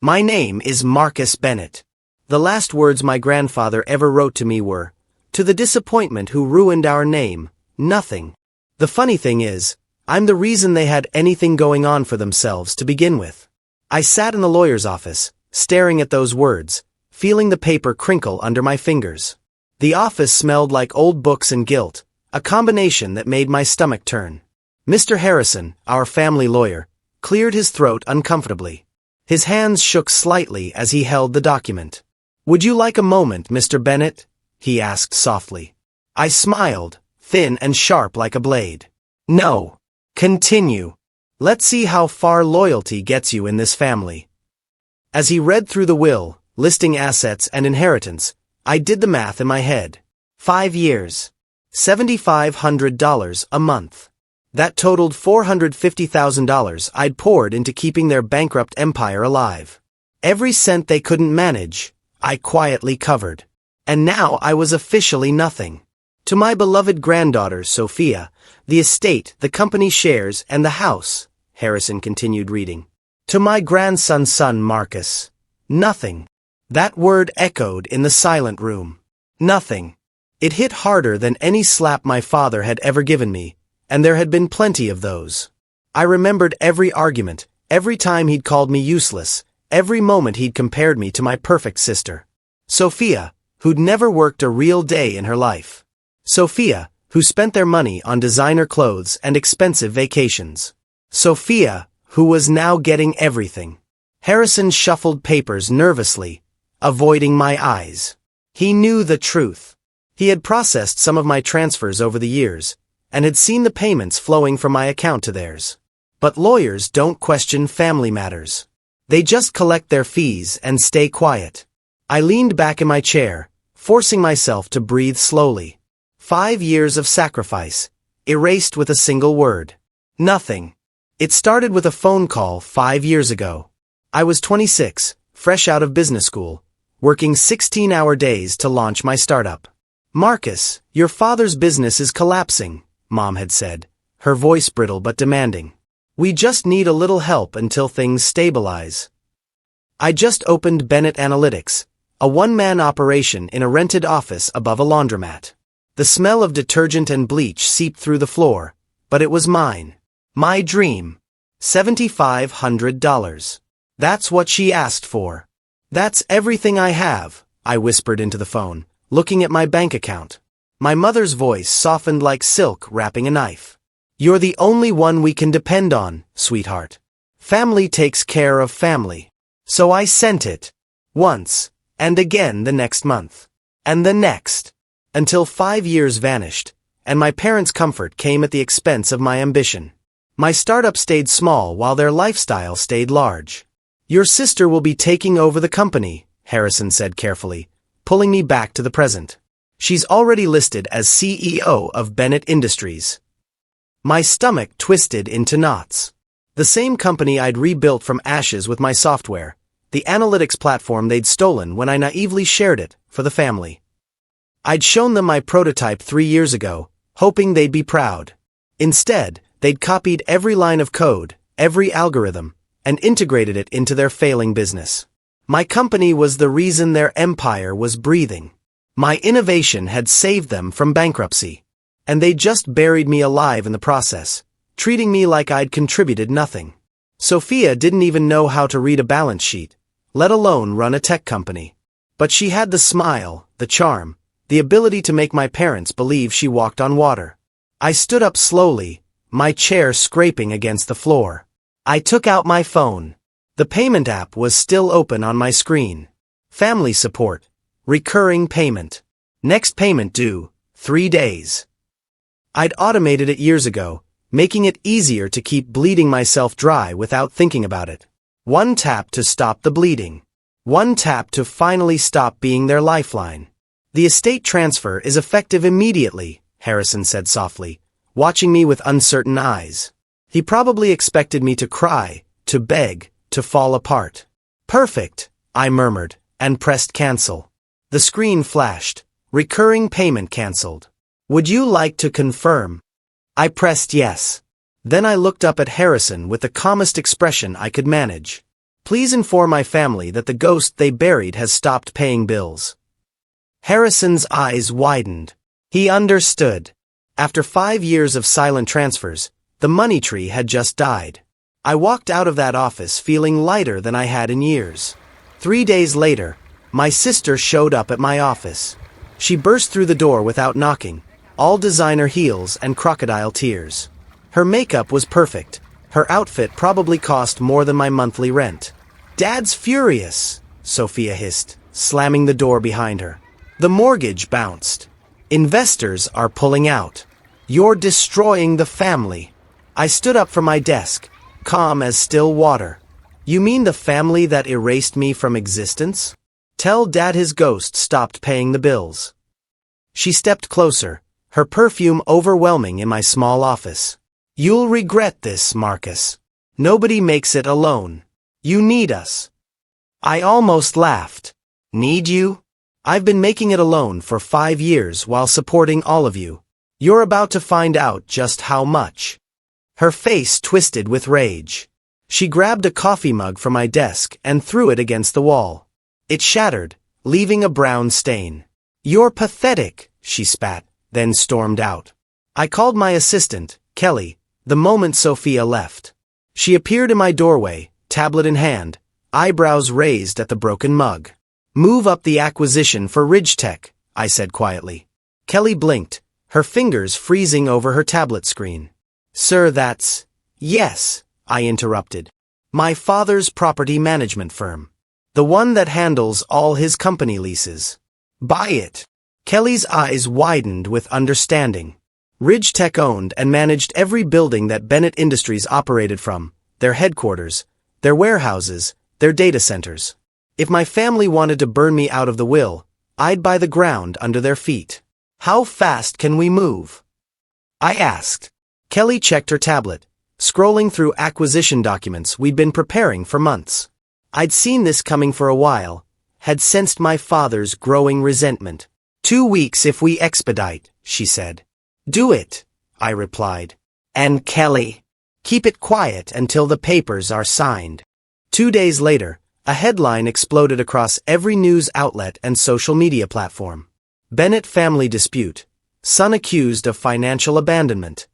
My name is Marcus Bennett. The last words my grandfather ever wrote to me were, "To the disappointment who ruined our name, nothing." The funny thing is, I'm the reason they had anything going on for themselves to begin with. I sat in the lawyer's office, staring at those words, feeling the paper crinkle under my fingers. The office smelled like old books and guilt, a combination that made my stomach turn. Mr. Harrison, our family lawyer, cleared his throat uncomfortably. His hands shook slightly as he held the document. "Would you like a moment, Mr. Bennett?" he asked softly. I smiled, thin and sharp like a blade. "No. Continue. Let's see how far loyalty gets you in this family." As he read through the will, listing assets and inheritance, I did the math in my head. 5 years. $7,500 a month. That totaled $450,000 I'd poured into keeping their bankrupt empire alive. Every cent they couldn't manage, I quietly covered. And now I was officially nothing. To my beloved granddaughter, Sophia, the estate, the company shares, and the house, Harrison continued reading. To my grandson's son, Marcus, nothing. That word echoed in the silent room. Nothing. It hit harder than any slap my father had ever given me, and there had been plenty of those. I remembered every argument, every time he'd called me useless, every moment he'd compared me to my perfect sister. Sophia, who'd never worked a real day in her life. Sophia, who spent their money on designer clothes and expensive vacations. Sophia, who was now getting everything. Harrison shuffled papers nervously, avoiding my eyes. He knew the truth. He had processed some of my transfers over the years, and had seen the payments flowing from my account to theirs. But lawyers don't question family matters. They just collect their fees and stay quiet. I leaned back in my chair, forcing myself to breathe slowly. 5 years of sacrifice, erased with a single word. Nothing. It started with a phone call 5 years ago. I was 26, fresh out of business school, working 16-hour days to launch my startup. "Marcus, your father's business is collapsing," Mom had said, her voice brittle but demanding. "We just need a little help until things stabilize." I just opened Bennett Analytics, a one-man operation in a rented office above a laundromat. The smell of detergent and bleach seeped through the floor, but it was mine. My dream. $7,500. That's what she asked for. "That's everything I have," I whispered into the phone, looking at my bank account. My mother's voice softened like silk wrapping a knife. "You're the only one we can depend on, sweetheart. Family takes care of family." So I sent it. Once, and again the next month. And the next. Until 5 years vanished, and my parents' comfort came at the expense of my ambition. My startup stayed small while their lifestyle stayed large. "Your sister will be taking over the company," Harrison said carefully, pulling me back to the present. "She's already listed as CEO of Bennett Industries." My stomach twisted into knots. The same company I'd rebuilt from ashes with my software, the analytics platform they'd stolen when I naively shared it for the family. I'd shown them my prototype 3 years ago, hoping they'd be proud. Instead, they'd copied every line of code, every algorithm, and integrated it into their failing business. My company was the reason their empire was breathing. My innovation had saved them from bankruptcy. And they just buried me alive in the process, treating me like I'd contributed nothing. Sophia didn't even know how to read a balance sheet, let alone run a tech company. But she had the smile, the charm, the ability to make my parents believe she walked on water. I stood up slowly, my chair scraping against the floor. I took out my phone. The payment app was still open on my screen. Family support. Recurring payment. Next payment due, 3 days. I'd automated it years ago, making it easier to keep bleeding myself dry without thinking about it. One tap to stop the bleeding. One tap to finally stop being their lifeline. "The estate transfer is effective immediately," Harrison said softly, watching me with uncertain eyes. He probably expected me to cry, to beg, to fall apart. "Perfect," I murmured, and pressed cancel. The screen flashed. Recurring payment canceled. "Would you like to confirm?" I pressed yes. Then I looked up at Harrison with the calmest expression I could manage. Please inform my family that the ghost they buried has stopped paying bills. Harrison's eyes widened. He understood. After 5 years of silent transfers, the money tree had just died. I walked out of that office feeling lighter than I had in years. 3 days later, my sister showed up at my office. She burst through the door without knocking, all designer heels and crocodile tears. Her makeup was perfect. Her outfit probably cost more than my monthly rent. "Dad's furious," Sophia hissed, slamming the door behind her. "The mortgage bounced. Investors are pulling out. You're destroying the family." I stood up from my desk, calm as still water. "You mean the family that erased me from existence? Tell Dad his ghost stopped paying the bills." She stepped closer, her perfume overwhelming in my small office. "You'll regret this, Marcus. Nobody makes it alone. You need us." I almost laughed. "Need you? I've been making it alone for 5 years while supporting all of you. You're about to find out just how much." Her face twisted with rage. She grabbed a coffee mug from my desk and threw it against the wall. It shattered, leaving a brown stain. "You're pathetic," she spat, then stormed out. I called my assistant, Kelly, the moment Sophia left. She appeared in my doorway, tablet in hand, eyebrows raised at the broken mug. "Move up the acquisition for Ridgetech," I said quietly. Kelly blinked, her fingers freezing over her tablet screen. "Sir, that's—" "Yes," I interrupted. "My father's property management firm. The one that handles all his company leases. Buy it." Kelly's eyes widened with understanding. Ridgetech owned and managed every building that Bennett Industries operated from, their headquarters, their warehouses, their data centers. If my family wanted to burn me out of the will, I'd buy the ground under their feet. "How fast can we move?" I asked. Kelly checked her tablet, scrolling through acquisition documents we'd been preparing for months. I'd seen this coming for a while, had sensed my father's growing resentment. 2 weeks if we expedite," she said. "Do it," I replied. "And Kelly, keep it quiet until the papers are signed." 2 days later, a headline exploded across every news outlet and social media platform. "Bennett family dispute. Son accused of financial abandonment."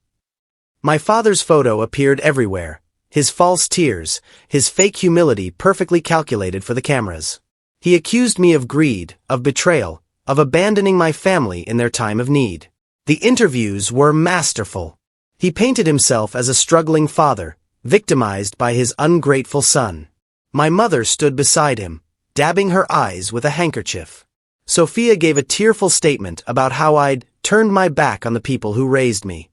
My father's photo appeared everywhere, his false tears, his fake humility perfectly calculated for the cameras. He accused me of greed, of betrayal, of abandoning my family in their time of need. The interviews were masterful. He painted himself as a struggling father, victimized by his ungrateful son. My mother stood beside him, dabbing her eyes with a handkerchief. Sophia gave a tearful statement about how I'd turned my back on the people who raised me.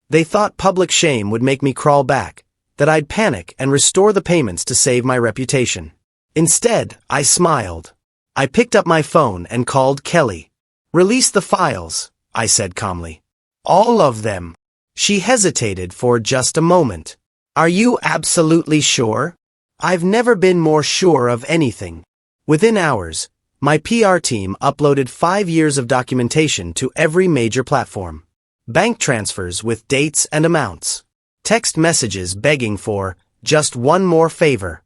They thought public shame would make me crawl back, that I'd panic and restore the payments to save my reputation. Instead, I smiled. I picked up my phone and called Kelly. "Release the files," I said calmly. "All of them." She hesitated for just a moment. "Are you absolutely sure?" "I've never been more sure of anything." Within hours, my PR team uploaded 5 years of documentation to every major platform. Bank transfers with dates and amounts. Text messages begging for just one more favor.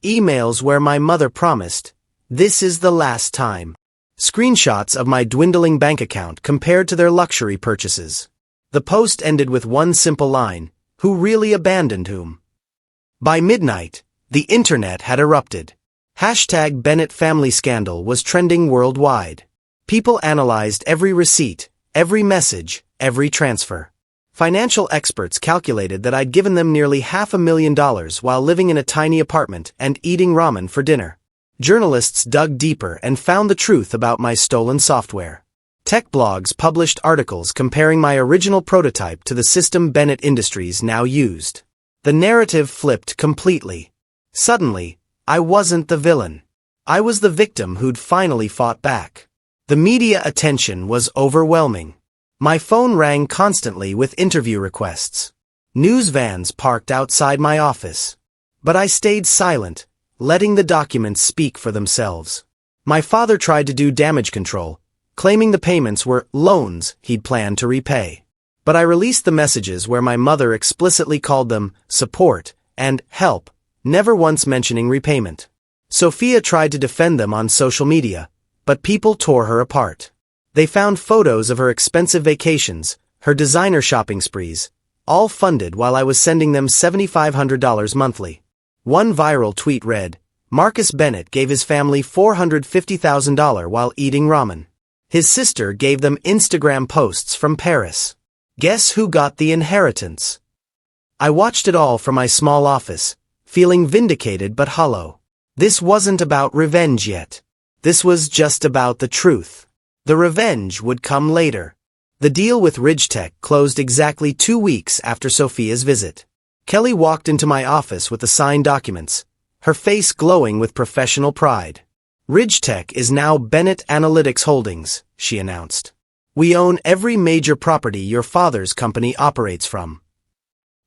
Emails where my mother promised, "This is the last time." Screenshots of my dwindling bank account compared to their luxury purchases. The post ended with one simple line, "Who really abandoned whom?" By midnight, the internet had erupted. Hashtag Bennett Family Scandal was trending worldwide. People analyzed every receipt, every message, every transfer. Financial experts calculated that I'd given them nearly $500,000 while living in a tiny apartment and eating ramen for dinner. Journalists dug deeper and found the truth about my stolen software. Tech blogs published articles comparing my original prototype to the system Bennett Industries now used. The narrative flipped completely. Suddenly, I wasn't the villain. I was the victim who'd finally fought back. The media attention was overwhelming. My phone rang constantly with interview requests. News vans parked outside my office. But I stayed silent, letting the documents speak for themselves. My father tried to do damage control, claiming the payments were loans he'd planned to repay. But I released the messages where my mother explicitly called them support and help, never once mentioning repayment. Sophia tried to defend them on social media, but people tore her apart. They found photos of her expensive vacations, her designer shopping sprees, all funded while I was sending them $7,500 monthly. One viral tweet read, "Marcus Bennett gave his family $450,000 while eating ramen. His sister gave them Instagram posts from Paris. Guess who got the inheritance?" I watched it all from my small office, feeling vindicated but hollow. This wasn't about revenge yet. This was just about the truth. The revenge would come later. The deal with Ridgetech closed exactly 2 weeks after Sophia's visit. Kelly walked into my office with the signed documents, her face glowing with professional pride. "Ridgetech is now Bennett Analytics Holdings," she announced. "We own every major property your father's company operates from."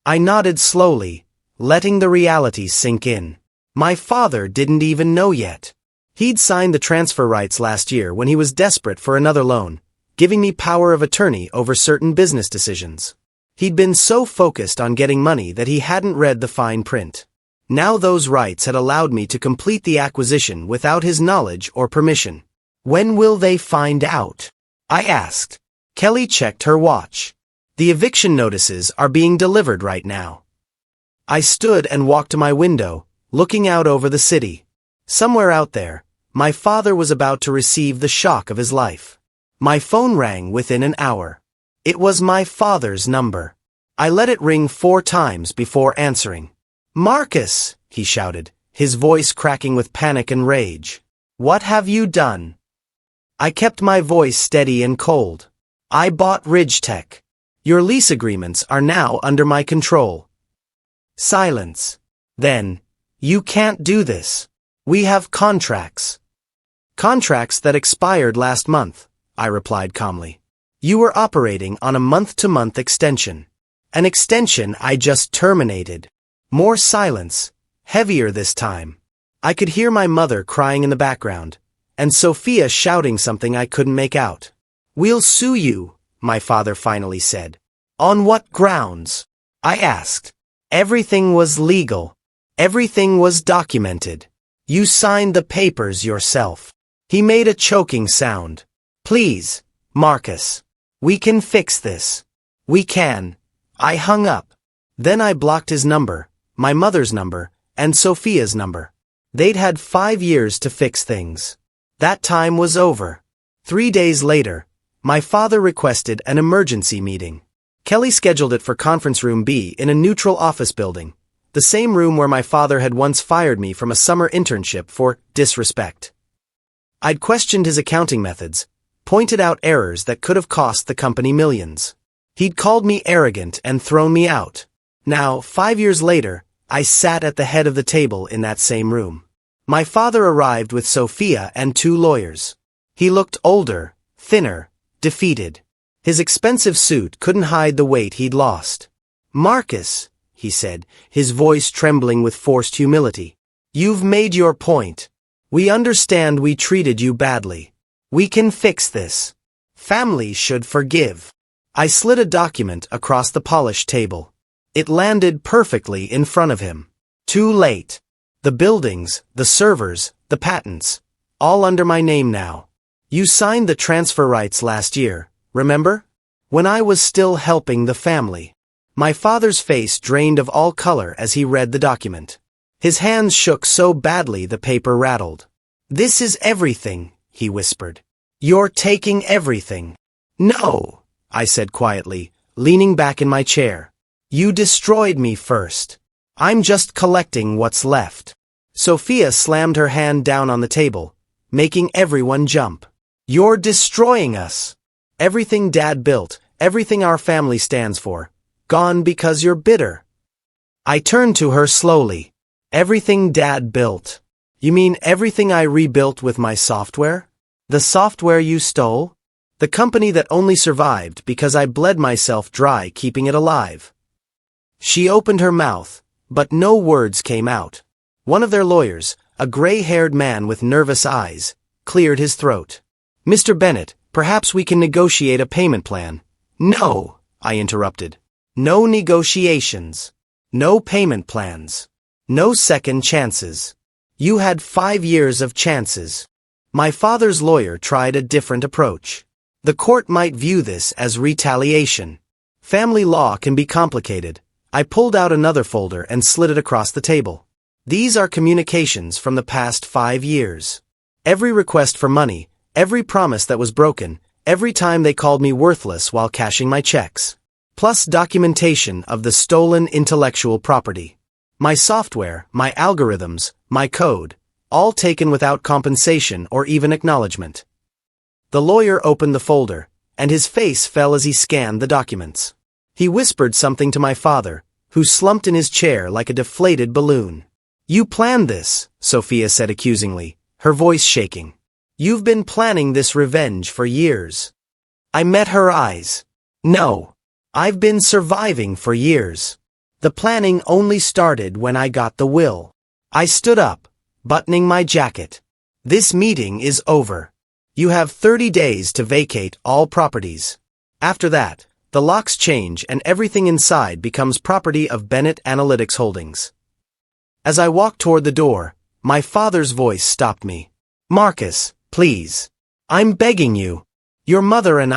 I nodded slowly, letting the reality sink in. My father didn't even know yet. He'd signed the transfer rights last year when he was desperate for another loan, giving me power of attorney over certain business decisions. He'd been so focused on getting money that he hadn't read the fine print. Now those rights had allowed me to complete the acquisition without his knowledge or permission. "When will they find out?" I asked. Kelly checked her watch. "The eviction notices are being delivered right now." I stood and walked to my window, looking out over the city. Somewhere out there, my father was about to receive the shock of his life. My phone rang within an hour. It was my father's number. I let it ring 4 times before answering. "Marcus," he shouted, his voice cracking with panic and rage. "What have you done?" I kept my voice steady and cold. "I bought Ridgetech. Your lease agreements are now under my control." Silence. Then, "You can't do this. We have contracts." "Contracts that expired last month," I replied calmly. "You were operating on a month-to-month extension. An extension I just terminated." More silence, heavier this time. I could hear my mother crying in the background, and Sophia shouting something I couldn't make out. "We'll sue you," my father finally said. "On what grounds?" I asked. "Everything was legal. Everything was documented. You signed the papers yourself." He made a choking sound. "Please, Marcus. We can fix this. We can." I hung up. Then I blocked his number, my mother's number, and Sophia's number. They'd had 5 years to fix things. That time was over. 3 days later, my father requested an emergency meeting. Kelly scheduled it for Conference Room B in a neutral office building, the same room where my father had once fired me from a summer internship for disrespect. I'd questioned his accounting methods, pointed out errors that could have cost the company millions. He'd called me arrogant and thrown me out. Now, 5 years later, I sat at the head of the table in that same room. My father arrived with Sophia and 2 lawyers. He looked older, thinner, defeated. His expensive suit couldn't hide the weight he'd lost. "Marcus," he said, his voice trembling with forced humility, "you've made your point. We understand we treated you badly. We can fix this. Families should forgive." I slid a document across the polished table. It landed perfectly in front of him. Too late. The buildings, the servers, the patents, all under my name now. "You signed the transfer rights last year, remember? When I was still helping the family." My father's face drained of all color as he read the document. His hands shook so badly the paper rattled. "This is everything," he whispered. "You're taking everything." "No," I said quietly, leaning back in my chair. "You destroyed me first. I'm just collecting what's left." Sophia slammed her hand down on the table, making everyone jump. "You're destroying us. Everything Dad built, everything our family stands for, gone because you're bitter." I turned to her slowly. "Everything Dad built? You mean everything I rebuilt with my software? The software you stole? The company that only survived because I bled myself dry keeping it alive?" She opened her mouth, but no words came out. One of their lawyers, a gray-haired man with nervous eyes, cleared his throat. "Mr. Bennett, perhaps we can negotiate a payment plan." "No," I interrupted. "No negotiations. No payment plans. No second chances. You had 5 years of chances. My father's lawyer tried a different approach. The court might view this as retaliation. Family law can be complicated. I pulled out another folder and slid it across the table. These are communications from the past 5 years. Every request for money, every promise that was broken, every time they called me worthless while cashing my checks. Plus documentation of the stolen intellectual property. My software, my algorithms, my code, all taken without compensation or even acknowledgement. The lawyer opened the folder, and his face fell as he scanned the documents. He whispered something to my father, who slumped in his chair like a deflated balloon. "You planned this," Sophia said accusingly, her voice shaking. "You've been planning this revenge for years." I met her eyes. "No. I've been surviving for years. The planning only started when I got the will." I stood up, buttoning my jacket. "This meeting is over. You have 30 days to vacate all properties. After that, the locks change and everything inside becomes property of Bennett Analytics Holdings." As I walked toward the door, my father's voice stopped me. "Marcus, please. I'm begging you. Your mother and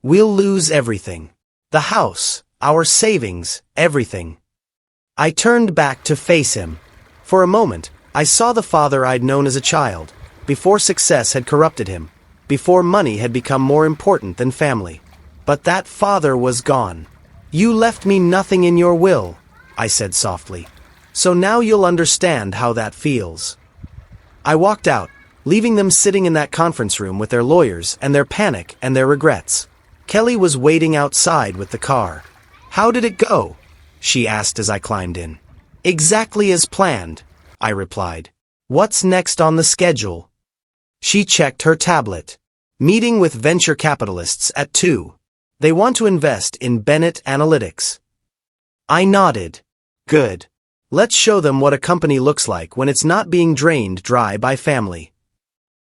we'll lose everything. The house, our savings, everything." I turned back to face him. For a moment, I saw the father I'd known as a child, before success had corrupted him, before money had become more important than family. But that father was gone. "You left me nothing in your will," I said softly. "So now you'll understand how that feels." I walked out, leaving them sitting in that conference room with their lawyers and their panic and their regrets. Kelly was waiting outside with the car. "How did it go?" she asked as I climbed in. "Exactly as planned," I replied. "What's next on the schedule?" She checked her tablet. "Meeting with venture capitalists at 2. They want to invest in Bennett Analytics." I nodded. "Good. Let's show them what a company looks like when it's not being drained dry by family."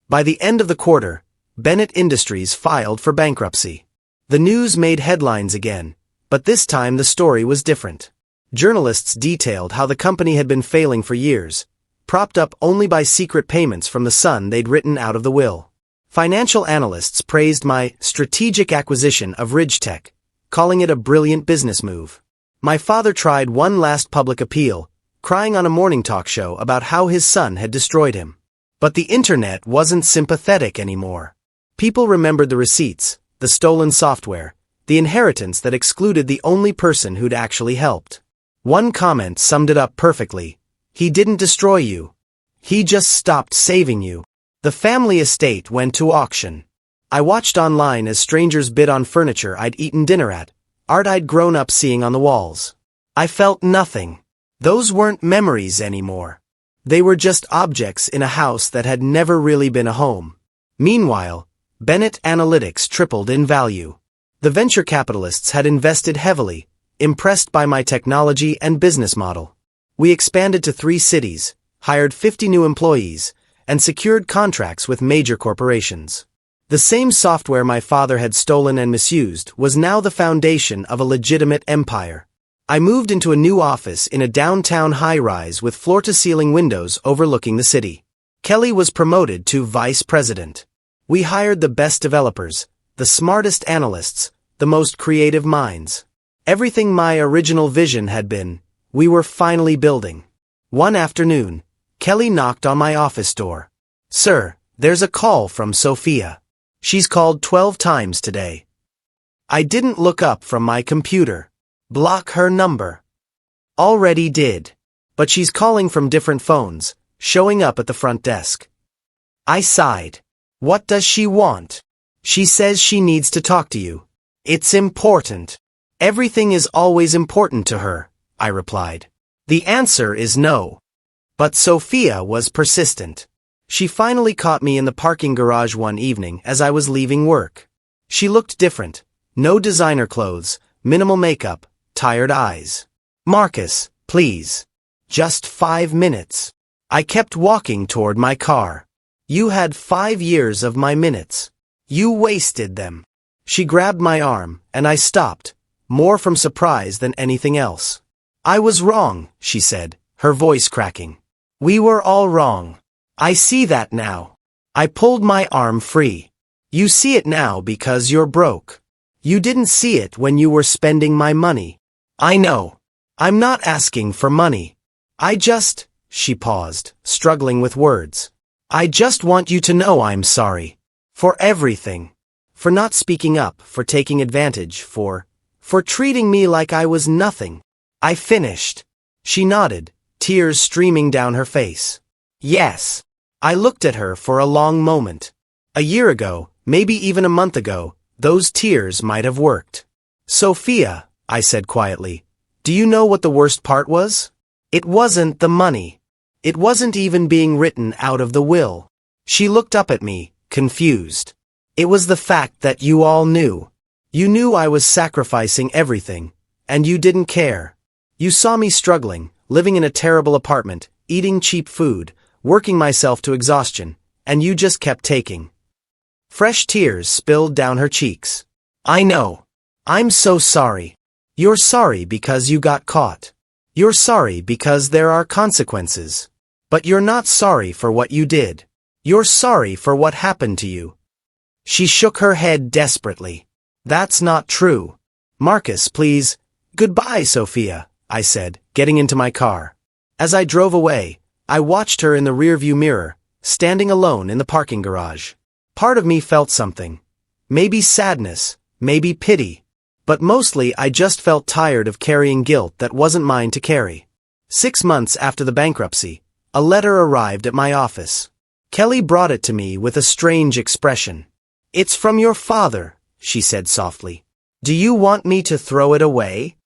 By the end of the quarter, Bennett Industries filed for bankruptcy. The news made headlines again, but this time the story was different. Journalists detailed how the company had been failing for years, propped up only by secret payments from the son they'd written out of the will. Financial analysts praised my strategic acquisition of RidgeTech, calling it a brilliant business move. My father tried one last public appeal, crying on a morning talk show about how his son had destroyed him. But the internet wasn't sympathetic anymore. People remembered the receipts, the stolen software, the inheritance that excluded the only person who'd actually helped. One comment summed it up perfectly. "He didn't destroy you. He just stopped saving you." The family estate went to auction. I watched online as strangers bid on furniture I'd eaten dinner at, art I'd grown up seeing on the walls. I felt nothing. Those weren't memories anymore. They were just objects in a house that had never really been a home. Meanwhile, Bennett Analytics tripled in value. The venture capitalists had invested heavily, impressed by my technology and business model. We expanded to 3 cities, hired 50 new employees, and secured contracts with major corporations. The same software my father had stolen and misused was now the foundation of a legitimate empire. I moved into a new office in a downtown high-rise with floor-to-ceiling windows overlooking the city. Kelly was promoted to vice president. We hired the best developers, the smartest analysts, the most creative minds. Everything my original vision had been, we were finally building. One afternoon, Kelly knocked on my office door. "Sir, there's a call from Sophia. She's called 12 times today." I didn't look up from my computer. "Block her number." "Already did. But she's calling from different phones, showing up at the front desk." I sighed. "What does she want?" "She says she needs to talk to you. It's important." "Everything is always important to her," I replied. "The answer is no." But Sophia was persistent. She finally caught me in the parking garage one evening as I was leaving work. She looked different. No designer clothes, minimal makeup, tired eyes. "Marcus, please. Just 5 minutes." I kept walking toward my car. "You had 5 years of my minutes. You wasted them." She grabbed my arm, and I stopped, more from surprise than anything else. "I was wrong," she said, her voice cracking. We were all wrong. I see that now. I pulled my arm free. You see it now because you're broke. You didn't see it when you were spending my money. I know. I'm not asking for money. She paused, struggling with words. I just want you to know I'm sorry. For everything. For not speaking up, for taking advantage, for treating me like I was nothing. I finished. She nodded, tears streaming down her face. Yes. I looked at her for a long moment. A year ago, maybe even a month ago, those tears might have worked. Sophia, I said quietly, do you know what the worst part was? It wasn't the money. It wasn't even being written out of the will. She looked up at me, confused. It was the fact that you all knew. You knew I was sacrificing everything, and you didn't care. You saw me struggling, living in a terrible apartment, eating cheap food, working myself to exhaustion, and you just kept taking. Fresh tears spilled down her cheeks. I know. I'm so sorry. You're sorry because you got caught. You're sorry because there are consequences. But you're not sorry for what you did. You're sorry for what happened to you. She shook her head desperately. That's not true. Marcus, please. Goodbye, Sophia, I said, getting into my car. As I drove away, I watched her in the rearview mirror, standing alone in the parking garage. Part of me felt something. Maybe sadness, maybe pity. But mostly I just felt tired of carrying guilt that wasn't mine to carry. 6 months after the bankruptcy, a letter arrived at my office. Kelly brought it to me with a strange expression. It's from your father, she said softly. Do you want me to throw it away?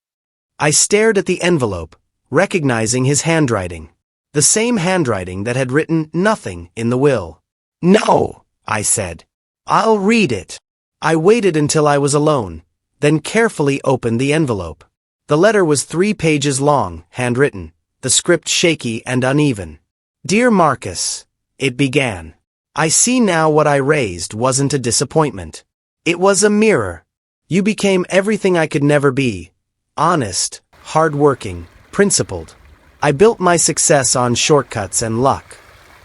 I stared at the envelope, recognizing his handwriting. The same handwriting that had written nothing in the will. No, I said. I'll read it. I waited until I was alone, then carefully opened the envelope. The letter was 3 pages long, handwritten, the script shaky and uneven. Dear Marcus, it began. I see now what I raised wasn't a disappointment. It was a mirror. You became everything I could never be. Honest, hard-working, principled. I built my success on shortcuts and luck.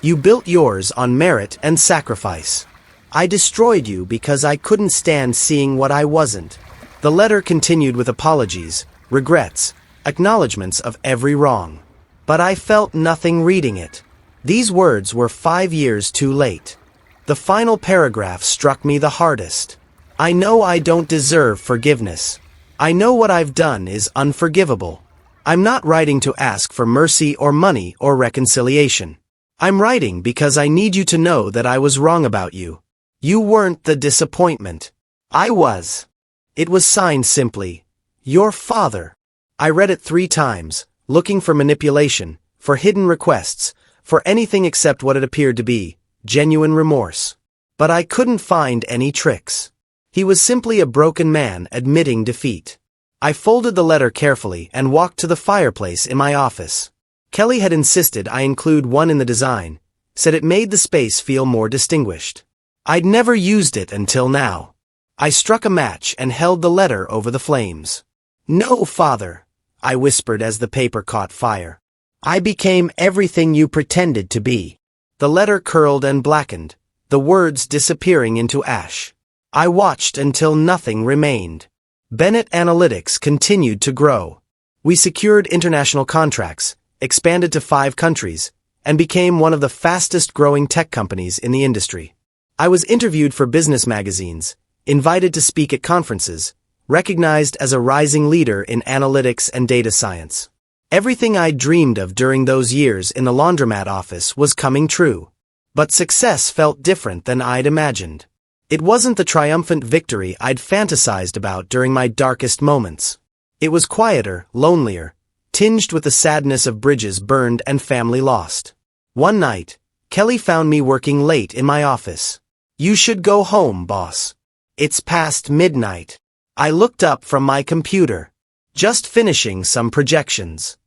You built yours on merit and sacrifice. I destroyed you because I couldn't stand seeing what I wasn't. The letter continued with apologies, regrets, acknowledgments of every wrong. But I felt nothing reading it. These words were 5 years too late. The final paragraph struck me the hardest. I know I don't deserve forgiveness. I know what I've done is unforgivable. I'm not writing to ask for mercy or money or reconciliation. I'm writing because I need you to know that I was wrong about you. You weren't the disappointment. I was. It was signed simply, Your Father. I read it 3 times, looking for manipulation, for hidden requests, for anything except what it appeared to be, genuine remorse. But I couldn't find any tricks. He was simply a broken man admitting defeat. I folded the letter carefully and walked to the fireplace in my office. Kelly had insisted I include one in the design, said it made the space feel more distinguished. I'd never used it until now. I struck a match and held the letter over the flames. No, Father, I whispered as the paper caught fire. I became everything you pretended to be. The letter curled and blackened, the words disappearing into ash. I watched until nothing remained. Bennett Analytics continued to grow. We secured international contracts, expanded to 5 countries, and became one of the fastest-growing tech companies in the industry. I was interviewed for business magazines, invited to speak at conferences, recognized as a rising leader in analytics and data science. Everything I'd dreamed of during those years in the laundromat office was coming true. But success felt different than I'd imagined. It wasn't the triumphant victory I'd fantasized about during my darkest moments. It was quieter, lonelier, tinged with the sadness of bridges burned and family lost. One night, Kelly found me working late in my office. You should go home, boss. It's past midnight. I looked up from my computer. Just finishing some projections.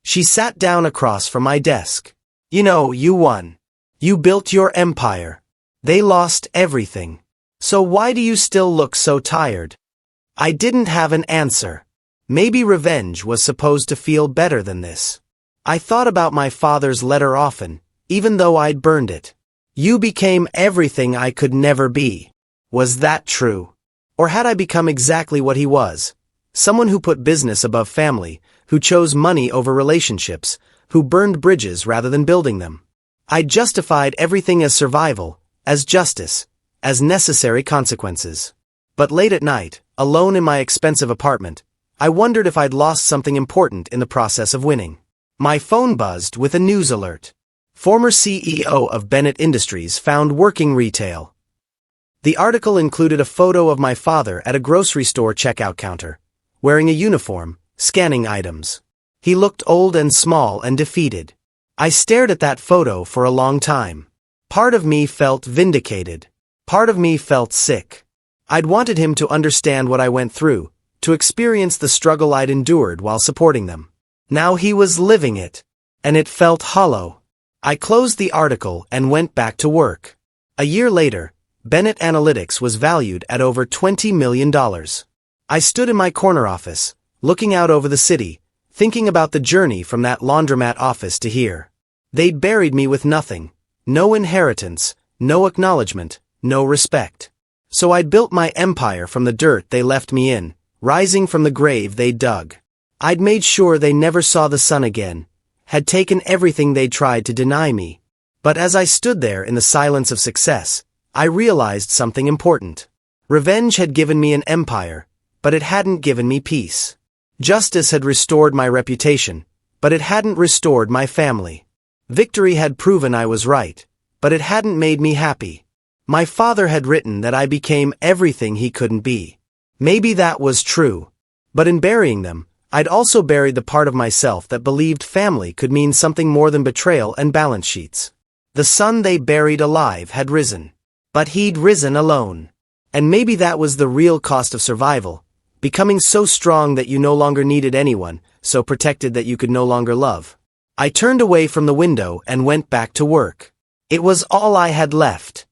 She sat down across from my desk. You know, you won. You built your empire. They lost everything. So why do you still look so tired? I didn't have an answer. Maybe revenge was supposed to feel better than this. I thought about my father's letter often, even though I'd burned it. You became everything I could never be. Was that true? Or had I become exactly what he was? Someone who put business above family, who chose money over relationships, who burned bridges rather than building them. I justified everything as survival, as justice, as necessary consequences. But late at night, alone in my expensive apartment, I wondered if I'd lost something important in the process of winning. My phone buzzed with a news alert. Former CEO of Bennett Industries found working retail. The article included a photo of my father at a grocery store checkout counter, wearing a uniform, scanning items. He looked old and small and defeated. I stared at that photo for a long time. Part of me felt vindicated. Part of me felt sick. I'd wanted him to understand what I went through, to experience the struggle I'd endured while supporting them. Now he was living it, and it felt hollow. I closed the article and went back to work. A year later, Bennett Analytics was valued at over $20 million. I stood in my corner office, looking out over the city, thinking about the journey from that laundromat office to here. They'd buried me with nothing, no inheritance, no acknowledgement, no respect. So I'd built my empire from the dirt they left me in, rising from the grave they dug. I'd made sure they never saw the sun again, had taken everything they tried to deny me. But as I stood there in the silence of success, I realized something important. Revenge had given me an empire, but it hadn't given me peace. Justice had restored my reputation, but it hadn't restored my family. Victory had proven I was right, but it hadn't made me happy. My father had written that I became everything he couldn't be. Maybe that was true. But in burying them, I'd also buried the part of myself that believed family could mean something more than betrayal and balance sheets. The sun they buried alive had risen. But he'd risen alone. And maybe that was the real cost of survival, becoming so strong that you no longer needed anyone, so protected that you could no longer love. I turned away from the window and went back to work. It was all I had left.